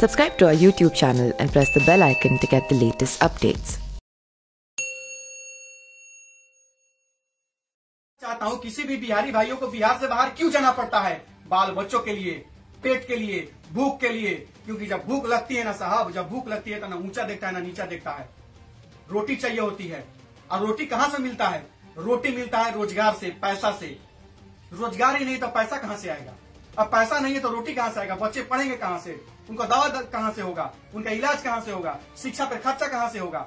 Subscribe to our YouTube channel and press the bell icon to get the latest updates. चाहता हूँ किसी भी बिहारी भाइयों को बिहार से बाहर क्यों जाना पड़ता है? बाल बच्चों के लिए, पेट के लिए, भूख के लिए। क्योंकि जब भूख लगती है ना साहब, जब भूख लगती है तो ना ऊंचा देखता है ना नीचा देखता है। रोटी चाहिए होती है। और रोटी कहाँ से मिलता है? रोटी मिलता है रोजगार से, पैसा से। रोजगार ही नहीं तो पैसा कहाँ से आएगा? अब पैसा नहीं है तो रोटी कहाँ से आएगा? बच्चे पढ़ेंगे कहाँ से? उनका दवा कहाँ से होगा? उनका इलाज कहाँ से होगा? शिक्षा पर खर्चा कहाँ से होगा?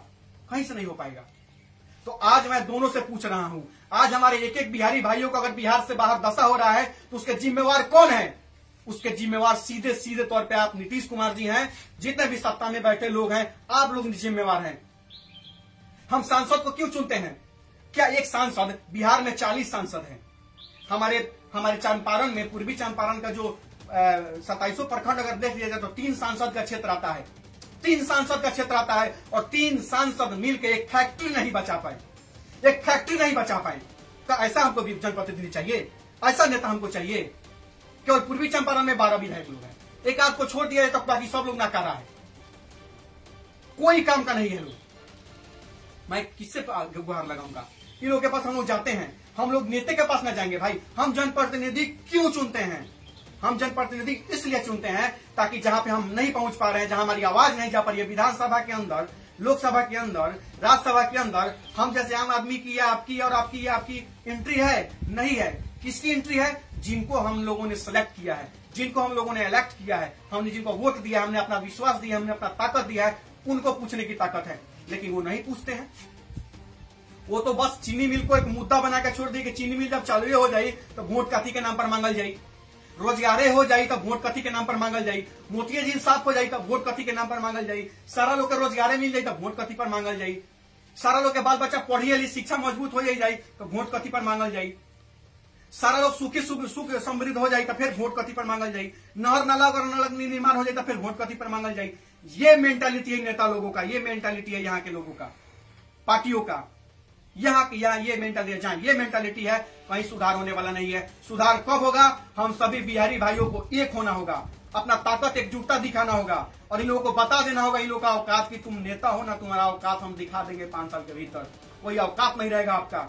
कहीं से नहीं हो पाएगा। तो आज मैं दोनों से पूछ रहा हूं, आज हमारे एक एक बिहारी भाइयों को अगर बिहार से बाहर दशा हो रहा है तो उसके जिम्मेवार कौन है? उसके जिम्मेवार सीधे सीधे तौर पे आप नीतीश कुमार जी हैं। जितने भी सत्ता में बैठे लोग हैं, आप लोग जिम्मेवार हैं। हम सांसद को क्यों चुनते हैं? क्या एक सांसद, बिहार में 40 सांसद हैं। हमारे चंपारण में, पूर्वी चंपारण का जो 2700 प्रखंड अगर देख लिया जाए तो 3 सांसद का क्षेत्र आता है। 3 सांसद का क्षेत्र आता है और 3 सांसद मिलकर एक फैक्ट्री नहीं बचा पाए, एक फैक्ट्री नहीं बचा पाए। तो ऐसा हमको जनप्रतिनिधि चाहिए, ऐसा नेता हमको चाहिए। केवल पूर्वी चंपारण में 12 विधायक लोग हैं, एक आध को छोड़ दिया जाए तो बाकी सब लोग नाकारा है, कोई काम का नहीं है लोग। मैं किससे गुहार लगाऊंगा? इन लोगों के पास हम लोग जाते हैं, हम लोग नेता के पास ना जाएंगे भाई। हम जनप्रतिनिधि क्यों चुनते हैं? हम जनप्रतिनिधि इसलिए चुनते हैं ताकि जहां पे हम नहीं पहुंच पा रहे हैं, जहां हमारी आवाज नहीं जा पा रही है, विधानसभा के अंदर, लोकसभा के अंदर, राज्यसभा के अंदर, हम जैसे आम आदमी की या आपकी और आपकी एंट्री है नहीं है। किसकी एंट्री है? जिनको हम लोगों ने सिलेक्ट किया है, जिनको हम लोगों ने इलेक्ट किया है, हमने जिनको वोट दिया, हमने अपना विश्वास दिया, हमने अपना ताकत दिया है, उनको पूछने की ताकत है। लेकिन वो नहीं पूछते हैं। वो तो बस चीनी मिल को एक मुद्दा बनाकर छोड़ दी कि चीनी मिल जब चालू हो जाए तो वोट कथी के नाम पर मांगल जाये, रोजगारे हो जाये तब वोट कथी के नाम पर मांगल जाये, मोतिया झील साफ हो जाये तब वोट कथी के नाम पर मांगल जाये, सारा लोग के रोजगारे मिल जाये तब वोट कथी पर मांगल जाये, सारा लोग के बाल बच्चा पढ़िए शिक्षा मजबूत हो जाए तो वोट कथी पर मांगल जाये, सारा लोग सुख समृद्ध हो जाए तो फिर वोट कथी पर मांगल जाये, नहर नाला अगर निर्माण हो जाए तो फिर वोट कथी पर मांगल जाये। ये मेंटालिटी है नेता लोगों का, ये मेंटालिटी है यहाँ के लोगों का, पार्टियों का। यहाँ ये मेंटालिटी है, जहाँ ये मेंटालिटी है कहीं सुधार होने वाला नहीं है। सुधार कब होगा? हम सभी बिहारी भाइयों को एक होना होगा, अपना ताकत एकजुटता दिखाना होगा और इन लोगों को बता देना होगा, इन लोगों का औकात की तुम नेता हो ना, तुम्हारा औकात हम दिखा देंगे 5 साल के भीतर। कोई औकात नहीं रहेगा आपका।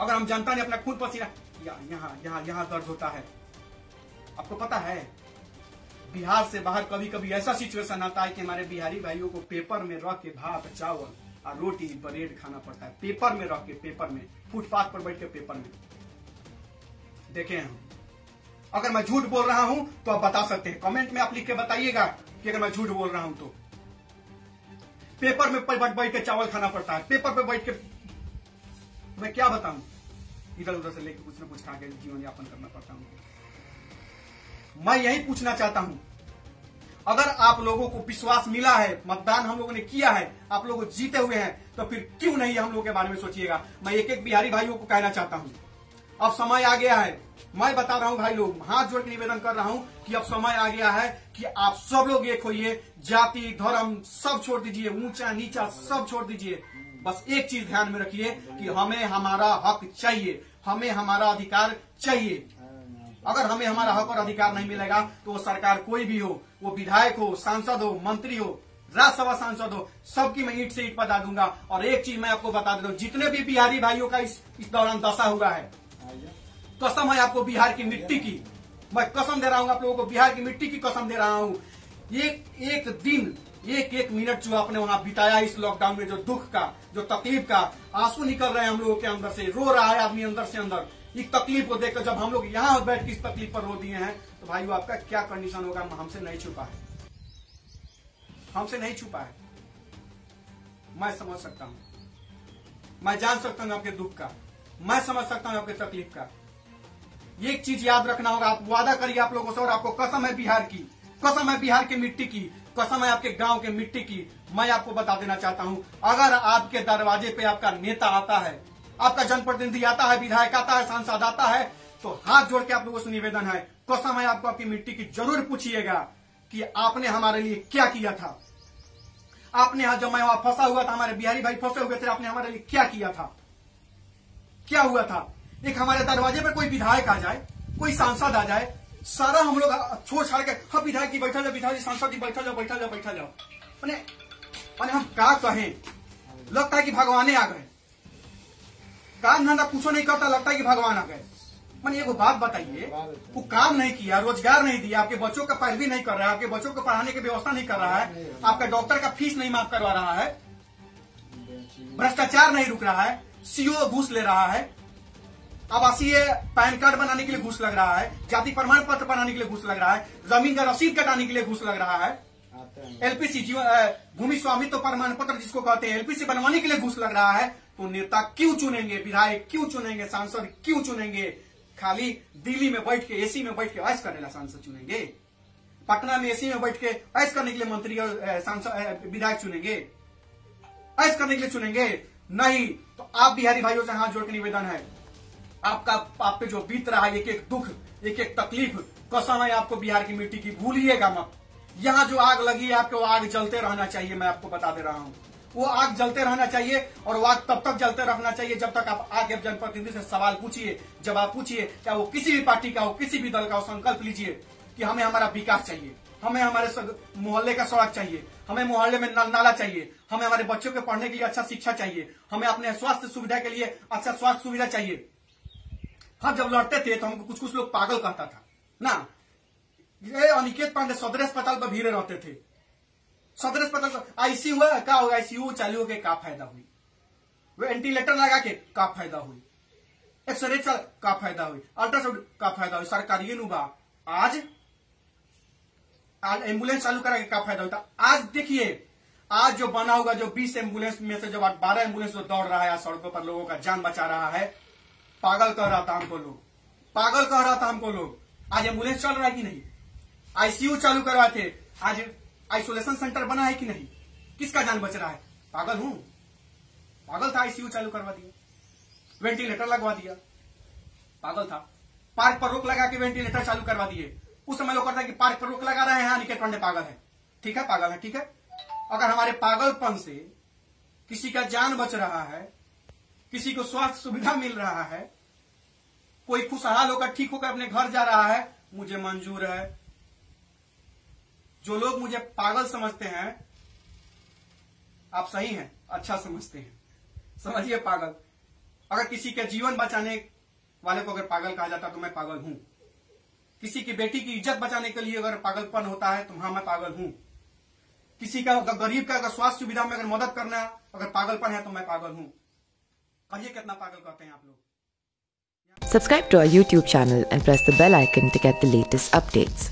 अगर हम जनता ने अपना खून पसीना, यहाँ दर्द होता है। आपको पता है बिहार से बाहर कभी कभी ऐसा सिचुएशन आता है कि हमारे बिहारी भाइयों को पेपर में रख के भात चावल और रोटी ब्रेड खाना पड़ता है, पेपर में रख के, पेपर में, फुटपाथ पर बैठ के पेपर में। देखें हम, अगर मैं झूठ बोल रहा हूं तो आप बता सकते हैं, कमेंट में आप लिख के बताइएगा कि अगर मैं झूठ बोल रहा हूं तो। पेपर में बैठ के चावल खाना पड़ता है, पेपर पे बैठ के। मैं क्या बताऊं, इधर उधर से लेके कुछ न कुछ खा के जीवन यापन करना पड़ता हूं। मैं यही पूछना चाहता हूं, अगर आप लोगों को विश्वास मिला है, मतदान हम लोगों ने किया है, आप लोग जीते हुए हैं, तो फिर क्यों नहीं हम लोगों के बारे में सोचिएगा। मैं एक एक बिहारी भाइयों को कहना चाहता हूं, अब समय आ गया है। मैं बता रहा हूं भाई लोग, हाथ जोड़ के निवेदन कर रहा हूं कि अब समय आ गया है कि आप सब लोग एक होइए, जाति धर्म सब छोड़ दीजिए, ऊंचा नीचा सब छोड़ दीजिए। बस एक चीज ध्यान में रखिए कि हमें हमारा हक चाहिए, हमें हमारा अधिकार चाहिए। अगर हमें हमारा हक और अधिकार नहीं मिलेगा तो वो सरकार कोई भी हो, वो विधायक हो, सांसद हो, मंत्री हो, राज्यसभा सांसद हो, सबकी मैं ईंट से ईंट बता दूंगा। और एक चीज मैं आपको बता देता हूं, जितने भी बिहारी भाइयों का इस दौरान दशा हुआ है, कसम है आपको बिहार की मिट्टी की, मैं कसम दे रहा हूं आप लोगों को, बिहार की मिट्टी की कसम दे रहा हूं। एक दिन, एक मिनट जो आपने वहां बिताया इस लॉकडाउन में, जो दुख का, जो तकलीफ का, आंसू निकल रहे हैं हम लोगों के अंदर से, रो रहा है आदमी अंदर से अंदर। इस तकलीफ को देखकर जब हम लोग यहाँ बैठ के इस तकलीफ पर रो दिए हैं तो भाइयों आपका क्या कंडीशन होगा, हमसे नहीं छुपा है, हमसे नहीं छुपा है। मैं समझ सकता हूं, मैं जान सकता हूं आपके दुख का, मैं समझ सकता हूं आपके तकलीफ का। एक चीज याद रखना होगा, आप वादा करिए आप लोगों से, और आपको कसम है बिहार की, कसम है बिहार की मिट्टी की, कसम है आपके गांव के मिट्टी की। मैं आपको बता देना चाहता हूं, अगर आपके दरवाजे पे आपका नेता आता है, आपका जनप्रतिनिधि आता है, विधायक आता है, सांसद आता है, तो हाथ जोड़ के आप लोगों से निवेदन है, कसम है आपको आपकी मिट्टी की, जरूर पूछिएगा कि आपने हमारे लिए क्या किया था। आपने जब मैं वहां फंसा हुआ था, हमारे बिहारी भाई फंसे हुए थे, आपने हमारे लिए क्या किया था, क्या हुआ था। एक हमारे दरवाजे पर कोई विधायक आ जाए, कोई सांसद आ जाए, सारा हम लोग छोड़ छाड़ के हाँ विधायक जी बैठा जाओ, विधायक जी सांसद जी बैठा जाओ, बैठा जाओ, बैठा जाओ। मैंने हम क्या कहें, लगता है कि भगवान आ गए। काम धंधा पूछो नहीं करता, लगता है कि भगवान आ गए। मैंने एगो बात बताइए, वो काम नहीं किया, रोजगार नहीं दिया, आपके बच्चों का पैरवी नहीं कर रहा है, आपके बच्चों को पढ़ाने की व्यवस्था नहीं कर रहा है, आपका डॉक्टर का फीस नहीं माफ करवा रहा है, भ्रष्टाचार नहीं रुक रहा है, सीओ घूस ले रहा है, आवासीय पैन कार्ड बनाने के लिए घूस लग रहा है, जाति प्रमाण पत्र बनाने के लिए घूस लग रहा है, जमीन का रसीद कटाने के लिए घूस लग रहा है, एलपीसी भूमि स्वामित्व प्रमाण पत्र जिसको कहते हैं एलपीसी बनवाने के लिए घूस लग रहा है। तो नेता क्यों चुनेंगे, विधायक क्यों चुनेंगे, सांसद क्यों चुनेंगे? खाली दिल्ली में बैठ के एसी में बैठ के ऐश करने वाला सांसद चुनेंगे, पटना में एसी में बैठ के ऐश करने के लिए मंत्री और सांसद विधायक चुनेंगे, ऐश करने के लिए चुनेंगे? नहीं। तो आप बिहारी भाइयों से हाथ जोड़ के निवेदन है, आपका आप पे जो बीत रहा है एक एक दुख, एक एक तकलीफ, कसम है आपको बिहार की मिट्टी की, भूलिएगा मत। यहाँ जो आग लगी है आपको आग जलते रहना चाहिए, मैं आपको बता दे रहा हूँ। वो आग जलते रहना चाहिए और वो आग तब तक जलते रहना चाहिए जब तक आप आगे जनप्रतिनिधि से सवाल पूछिए, जवाब पूछिए, चाहे वो किसी भी पार्टी का हो, किसी भी दल का हो। संकल्प लीजिए कि हमें हमारा विकास चाहिए, हमें हमारे मोहल्ले का सड़क चाहिए, हमें मोहल्ले में नाला चाहिए, हमें हमारे बच्चों के पढ़ने के लिए अच्छा शिक्षा चाहिए, हमें अपने स्वास्थ्य सुविधा के लिए अच्छा स्वास्थ्य सुविधा चाहिए। हम जब लड़ते थे तो हमको कुछ कुछ लोग पागल कहता था ना। ये अनिकेत पांडे सदर अस्पताल पर भीड़े रहते थे, सदर अस्पताल आईसीयू हुआ, क्या होगा, आईसीयू चालू हो के क्या फायदा हुई, वेंटिलेटर लगा के क्या फायदा हुई, एक्सरे चल का फायदा हुई, अल्ट्रासाउंड का फायदा हुई, सरकारी नुबा। आज एम्बुलेंस चालू करा के क्या फायदा होता? आज देखिए, आज जो बना होगा, जो 20 एम्बुलेंस में से जो 12 एम्बुलेंस जो दौड़ रहा है सड़कों पर, लोगों का जान बचा रहा है। पागल कह रहा था हमको लोग, पागल कह रहा था हमको लोग। आज एम्बुलेंस चल रहा है कि नहीं? आईसीयू चालू करवाए थे, आज आइसोलेशन सेंटर बना है कि नहीं? किसका जान बच रहा है? पागल हूं? पागल था, आईसीयू चालू करवा दिया, वेंटिलेटर लगवा दिया, पागल था। पार्क पर रोक लगा के वेंटिलेटर चालू करवा दिए। उस समय लोग कहता है कि पार्क पर रोक लगा रहे हैं, अनिकेत पांडे पागल है। ठीक है, पागल है, ठीक है। अगर हमारे पागलपन से किसी का जान बच रहा है, किसी को स्वास्थ्य सुविधा मिल रहा है, कोई खुशहाल होकर ठीक होकर अपने घर जा रहा है, मुझे मंजूर है। जो लोग मुझे पागल समझते हैं, आप सही हैं, अच्छा समझते हैं, समझिए पागल। अगर किसी के जीवन बचाने वाले को अगर पागल कहा जाता तो मैं पागल हूं। किसी की बेटी की इज्जत बचाने के लिए अगर पागलपन होता है तो हाँ मैं पागल हूं। किसी का गरीब का अगर स्वास्थ्य सुविधा में अगर मदद करना अगर पागलपन है तो मैं पागल हूं। कहिए कितना पागल कहते हैं आप लोग। Subscribe to our YouTube channel and press the bell icon to get the latest updates.